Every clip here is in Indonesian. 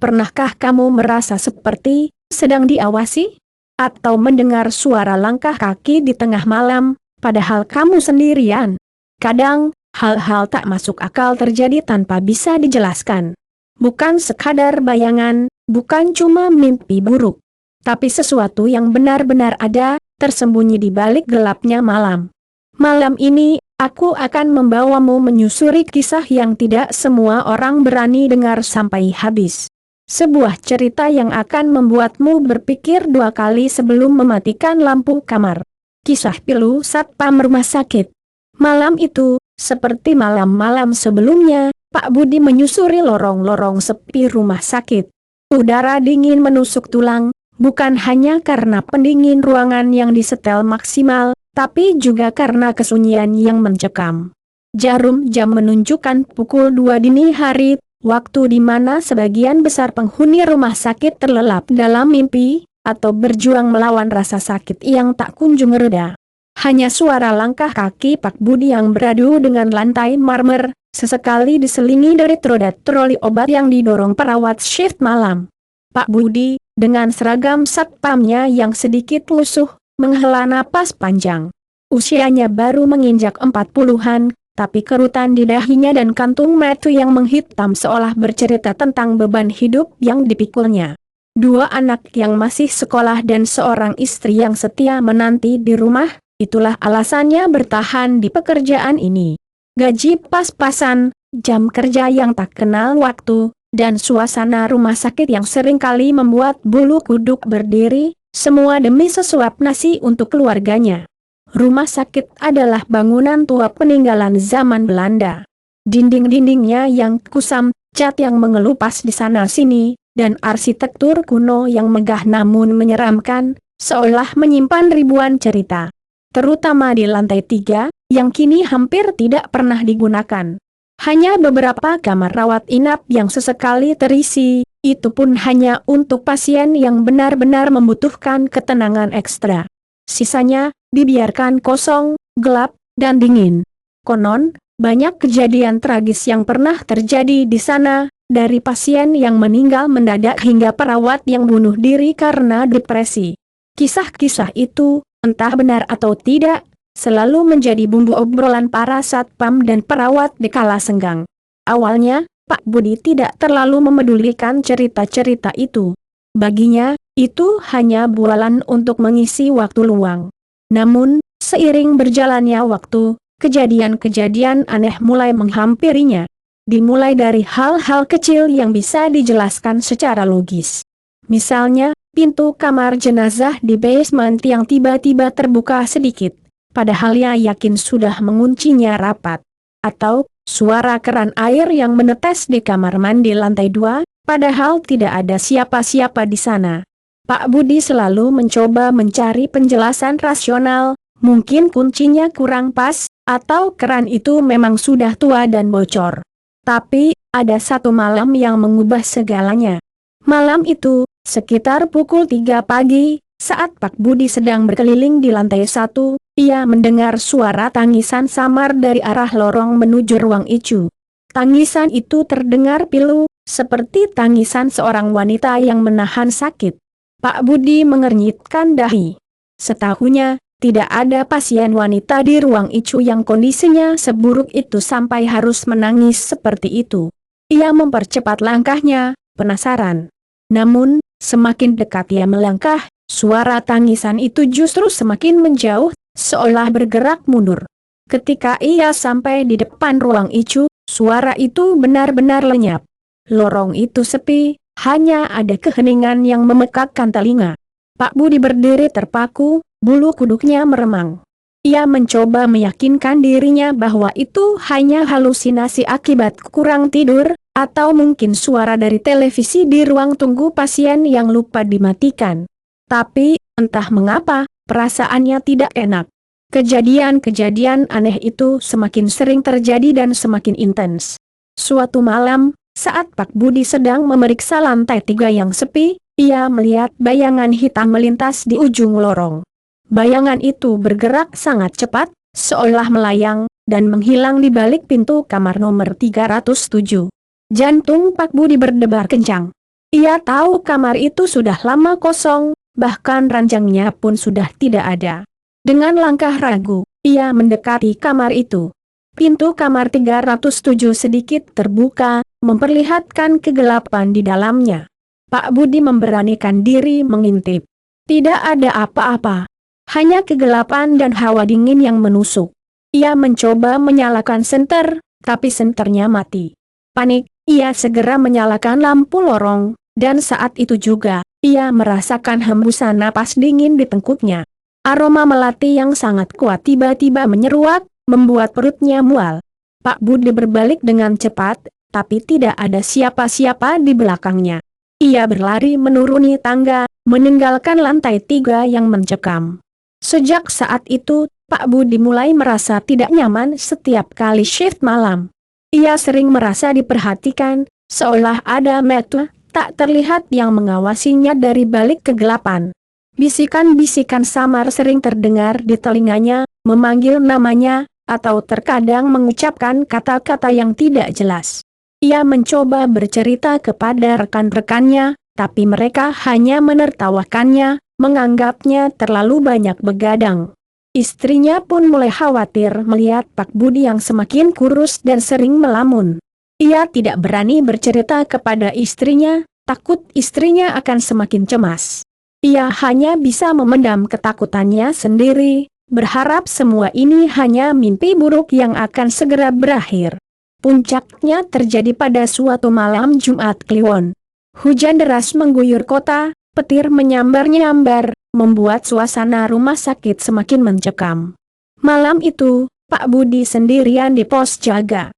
pernahkah kamu merasa seperti sedang diawasi? Atau mendengar suara langkah kaki di tengah malam, padahal kamu sendirian? Kadang, hal-hal tak masuk akal terjadi tanpa bisa dijelaskan. Bukan sekadar bayangan, bukan cuma mimpi buruk, tapi sesuatu yang benar-benar ada, tersembunyi di balik gelapnya malam. Malam ini, aku akan membawamu menyusuri kisah yang tidak semua orang berani dengar sampai habis. Sebuah cerita yang akan membuatmu berpikir dua kali sebelum mematikan lampu kamar. Kisah pilu Satpam Rumah Sakit. Malam itu, seperti malam-malam sebelumnya, Pak Budi menyusuri lorong-lorong sepi rumah sakit. Udara dingin menusuk tulang, bukan hanya karena pendingin ruangan yang disetel maksimal, tapi juga karena kesunyian yang mencekam. Jarum jam menunjukkan pukul 2 dini hari, waktu di mana sebagian besar penghuni rumah sakit terlelap dalam mimpi, atau berjuang melawan rasa sakit yang tak kunjung reda. Hanya suara langkah kaki Pak Budi yang beradu dengan lantai marmer, sesekali diselingi dari roda troli obat yang didorong perawat shift malam. Pak Budi, dengan seragam satpamnya yang sedikit lusuh, menghela napas panjang. Usianya baru menginjak 40-an, tapi kerutan di dahinya dan kantung mata yang menghitam seolah bercerita tentang beban hidup yang dipikulnya. 2 anak yang masih sekolah dan seorang istri yang setia menanti di rumah, itulah alasannya bertahan di pekerjaan ini. Gaji pas-pasan, jam kerja yang tak kenal waktu, dan suasana rumah sakit yang seringkali membuat bulu kuduk berdiri, semua demi sesuap nasi untuk keluarganya. Rumah sakit adalah bangunan tua peninggalan zaman Belanda. Dinding-dindingnya yang kusam, cat yang mengelupas di sana-sini, dan arsitektur kuno yang megah namun menyeramkan, seolah menyimpan ribuan cerita. Terutama di lantai 3, yang kini hampir tidak pernah digunakan. Hanya beberapa kamar rawat inap yang sesekali terisi, itu pun hanya untuk pasien yang benar-benar membutuhkan ketenangan ekstra. Sisanya, dibiarkan kosong, gelap, dan dingin. Konon, banyak kejadian tragis yang pernah terjadi di sana, dari pasien yang meninggal mendadak hingga perawat yang bunuh diri karena depresi. Kisah-kisah itu, entah benar atau tidak, selalu menjadi bumbu obrolan para satpam dan perawat di kala senggang. Awalnya, Pak Budi tidak terlalu memedulikan cerita-cerita itu. Baginya, itu hanya bualan untuk mengisi waktu luang. Namun, seiring berjalannya waktu, kejadian-kejadian aneh mulai menghampirinya. Dimulai dari hal-hal kecil yang bisa dijelaskan secara logis. Misalnya, pintu kamar jenazah di basement yang tiba-tiba terbuka sedikit, padahal ia yakin sudah menguncinya rapat. Atau, suara keran air yang menetes di kamar mandi lantai 2, padahal tidak ada siapa-siapa di sana. Pak Budi selalu mencoba mencari penjelasan rasional, mungkin kuncinya kurang pas, atau keran itu memang sudah tua dan bocor. Tapi, ada satu malam yang mengubah segalanya. Malam itu, sekitar pukul 3 pagi, saat Pak Budi sedang berkeliling di lantai 1, ia mendengar suara tangisan samar dari arah lorong menuju ruang ICU. Tangisan itu terdengar pilu, seperti tangisan seorang wanita yang menahan sakit. Pak Budi mengernyitkan dahi. Setahunya, tidak ada pasien wanita di ruang ICU yang kondisinya seburuk itu sampai harus menangis seperti itu. Ia mempercepat langkahnya, penasaran. Namun, semakin dekat ia melangkah, suara tangisan itu justru semakin menjauh, seolah bergerak mundur. Ketika ia sampai di depan ruang ICU, suara itu benar-benar lenyap. Lorong itu sepi, hanya ada keheningan yang memekakkan telinga. Pak Budi berdiri terpaku, bulu kuduknya meremang. Ia mencoba meyakinkan dirinya bahwa itu hanya halusinasi akibat kurang tidur, atau mungkin suara dari televisi di ruang tunggu pasien yang lupa dimatikan. Tapi, entah mengapa, perasaannya tidak enak. Kejadian-kejadian aneh itu semakin sering terjadi dan semakin intens. Suatu malam, saat Pak Budi sedang memeriksa lantai 3 yang sepi, ia melihat bayangan hitam melintas di ujung lorong. Bayangan itu bergerak sangat cepat, seolah melayang, dan menghilang di balik pintu kamar nomor 307. Jantung Pak Budi berdebar kencang. Ia tahu kamar itu sudah lama kosong, bahkan ranjangnya pun sudah tidak ada. Dengan langkah ragu, ia mendekati kamar itu. Pintu kamar 307 sedikit terbuka, memperlihatkan kegelapan di dalamnya. Pak Budi memberanikan diri mengintip. Tidak ada apa-apa. Hanya kegelapan dan hawa dingin yang menusuk. Ia mencoba menyalakan senter, tapi senternya mati. Panik, ia segera menyalakan lampu lorong, dan saat itu juga, ia merasakan hembusan napas dingin di tengkuknya. Aroma melati yang sangat kuat tiba-tiba menyeruak, membuat perutnya mual. Pak Budi berbalik dengan cepat, tapi tidak ada siapa-siapa di belakangnya. Ia berlari menuruni tangga, meninggalkan lantai 3 yang mencekam. Sejak saat itu, Pak Budi mulai merasa tidak nyaman setiap kali shift malam. Ia sering merasa diperhatikan, seolah ada mata tak terlihat yang mengawasinya dari balik kegelapan. Bisikan-bisikan samar sering terdengar di telinganya, memanggil namanya, atau terkadang mengucapkan kata-kata yang tidak jelas. Ia mencoba bercerita kepada rekan-rekannya, tapi mereka hanya menertawakannya, menganggapnya terlalu banyak begadang. Istrinya pun mulai khawatir melihat Pak Budi yang semakin kurus dan sering melamun. Ia tidak berani bercerita kepada istrinya, takut istrinya akan semakin cemas. Ia hanya bisa memendam ketakutannya sendiri, berharap semua ini hanya mimpi buruk yang akan segera berakhir. Puncaknya terjadi pada suatu malam Jumat Kliwon. Hujan deras mengguyur kota, petir menyambar-nyambar, membuat suasana rumah sakit semakin mencekam. Malam itu, Pak Budi sendirian di pos jaga.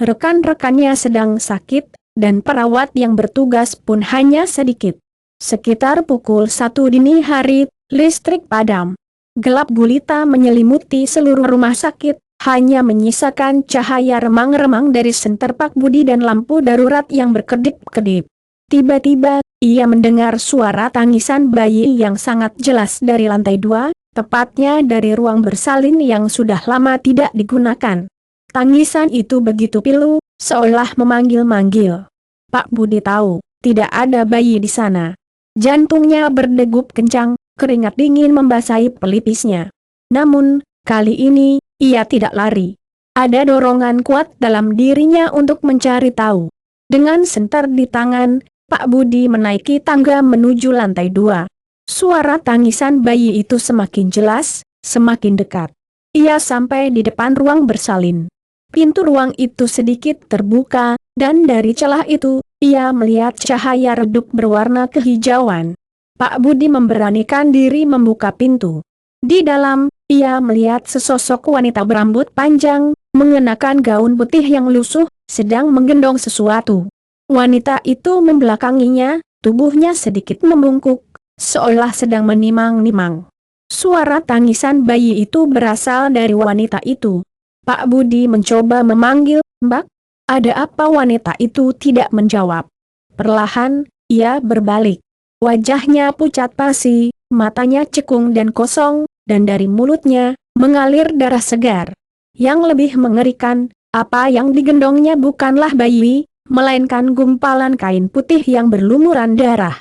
Rekan-rekannya sedang sakit, dan perawat yang bertugas pun hanya sedikit. Sekitar pukul 1 dini hari, listrik padam. Gelap gulita menyelimuti seluruh rumah sakit, hanya menyisakan cahaya remang-remang dari senter Pak Budi dan lampu darurat yang berkedip-kedip. Tiba-tiba, ia mendengar suara tangisan bayi yang sangat jelas dari lantai 2, tepatnya dari ruang bersalin yang sudah lama tidak digunakan. Tangisan itu begitu pilu, seolah memanggil-manggil. Pak Budi tahu, tidak ada bayi di sana. Jantungnya berdegup kencang, keringat dingin membasahi pelipisnya. Namun, kali ini, ia tidak lari. Ada dorongan kuat dalam dirinya untuk mencari tahu. Dengan senter di tangan, Pak Budi menaiki tangga menuju lantai 2. Suara tangisan bayi itu semakin jelas, semakin dekat. Ia sampai di depan ruang bersalin. Pintu ruang itu sedikit terbuka, dan dari celah itu, ia melihat cahaya redup berwarna kehijauan. Pak Budi memberanikan diri membuka pintu. Di dalam, ia melihat sesosok wanita berambut panjang, mengenakan gaun putih yang lusuh, sedang menggendong sesuatu. Wanita itu membelakanginya, tubuhnya sedikit membungkuk, seolah sedang menimang-nimang. Suara tangisan bayi itu berasal dari wanita itu. Pak Budi mencoba memanggil, "Mbak, ada apa?" Wanita itu tidak menjawab. Perlahan, ia berbalik. Wajahnya pucat pasi, matanya cekung dan kosong, dan dari mulutnya, mengalir darah segar. Yang lebih mengerikan, apa yang digendongnya bukanlah bayi, melainkan gumpalan kain putih yang berlumuran darah.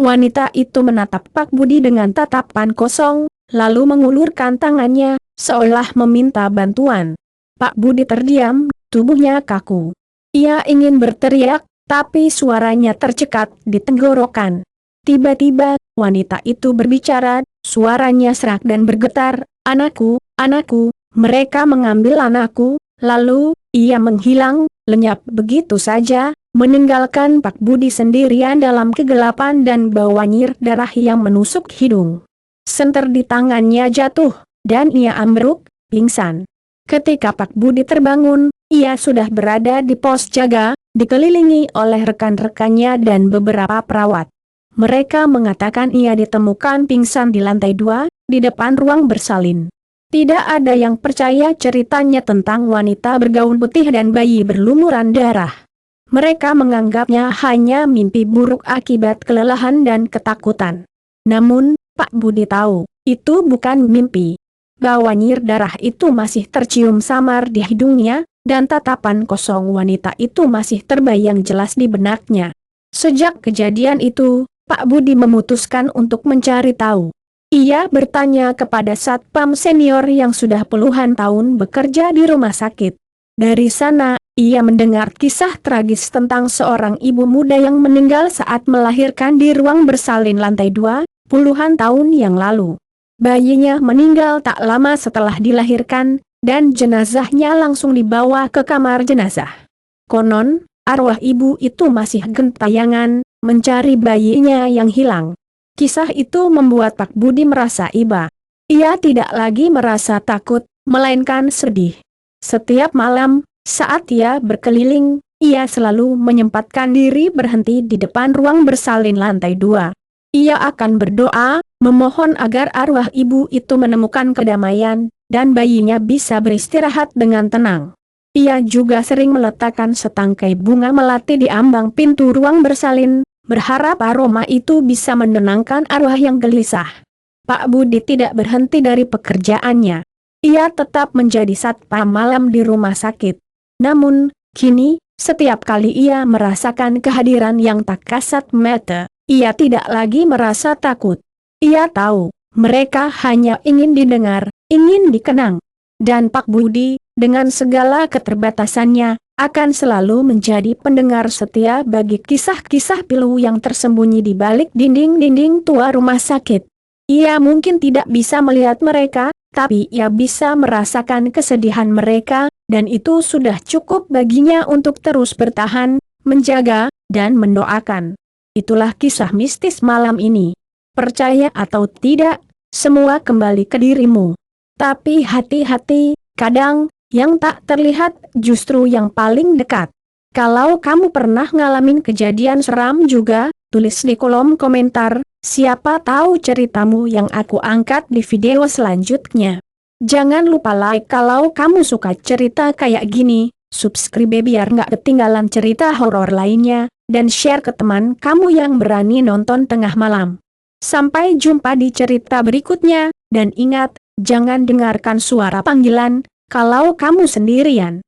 Wanita itu menatap Pak Budi dengan tatapan kosong, lalu mengulurkan tangannya, seolah meminta bantuan. Pak Budi terdiam, tubuhnya kaku. Ia ingin berteriak, tapi suaranya tercekat di tenggorokan. Tiba-tiba, wanita itu berbicara, suaranya serak dan bergetar, "Anakku, anakku, mereka mengambil anakku." Lalu, ia menghilang, lenyap begitu saja, meninggalkan Pak Budi sendirian dalam kegelapan dan bau anyir darah yang menusuk hidung. Senter di tangannya jatuh, dan ia ambruk, pingsan. Ketika Pak Budi terbangun, ia sudah berada di pos jaga, dikelilingi oleh rekan-rekannya dan beberapa perawat. Mereka mengatakan ia ditemukan pingsan di lantai 2, di depan ruang bersalin. Tidak ada yang percaya ceritanya tentang wanita bergaun putih dan bayi berlumuran darah. Mereka menganggapnya hanya mimpi buruk akibat kelelahan dan ketakutan. Namun, Pak Budi tahu, itu bukan mimpi. Bau anyir darah itu masih tercium samar di hidungnya, dan tatapan kosong wanita itu masih terbayang jelas di benaknya. Sejak kejadian itu, Pak Budi memutuskan untuk mencari tahu. Ia bertanya kepada satpam senior yang sudah puluhan tahun bekerja di rumah sakit. Dari sana, ia mendengar kisah tragis tentang seorang ibu muda yang meninggal saat melahirkan di ruang bersalin lantai 2, puluhan tahun yang lalu. Bayinya meninggal tak lama setelah dilahirkan, dan jenazahnya langsung dibawa ke kamar jenazah. Konon, arwah ibu itu masih gentayangan mencari bayinya yang hilang. Kisah itu membuat Pak Budi merasa iba. Ia tidak lagi merasa takut, melainkan sedih. Setiap malam, saat ia berkeliling, ia selalu menyempatkan diri berhenti di depan ruang bersalin lantai 2. Ia akan berdoa, memohon agar arwah ibu itu menemukan kedamaian, dan bayinya bisa beristirahat dengan tenang. Ia juga sering meletakkan setangkai bunga melati di ambang pintu ruang bersalin, berharap aroma itu bisa menenangkan arwah yang gelisah. Pak Budi tidak berhenti dari pekerjaannya. Ia tetap menjadi satpam malam di rumah sakit. Namun, kini, setiap kali ia merasakan kehadiran yang tak kasat mata, ia tidak lagi merasa takut. Ia tahu, mereka hanya ingin didengar, ingin dikenang. Dan Pak Budi, dengan segala keterbatasannya, akan selalu menjadi pendengar setia bagi kisah-kisah pilu yang tersembunyi di balik dinding-dinding tua rumah sakit. Ia mungkin tidak bisa melihat mereka, tapi ia bisa merasakan kesedihan mereka, dan itu sudah cukup baginya untuk terus bertahan, menjaga, dan mendoakan. Itulah kisah mistis malam ini. Percaya atau tidak, semua kembali ke dirimu. Tapi hati-hati, kadang yang tak terlihat justru yang paling dekat. Kalau kamu pernah ngalamin kejadian seram juga, tulis di kolom komentar, siapa tahu ceritamu yang aku angkat di video selanjutnya. Jangan lupa like kalau kamu suka cerita kayak gini, subscribe biar nggak ketinggalan cerita horor lainnya, dan share ke teman kamu yang berani nonton tengah malam. Sampai jumpa di cerita berikutnya, dan ingat, jangan dengarkan suara panggilan kalau kamu sendirian.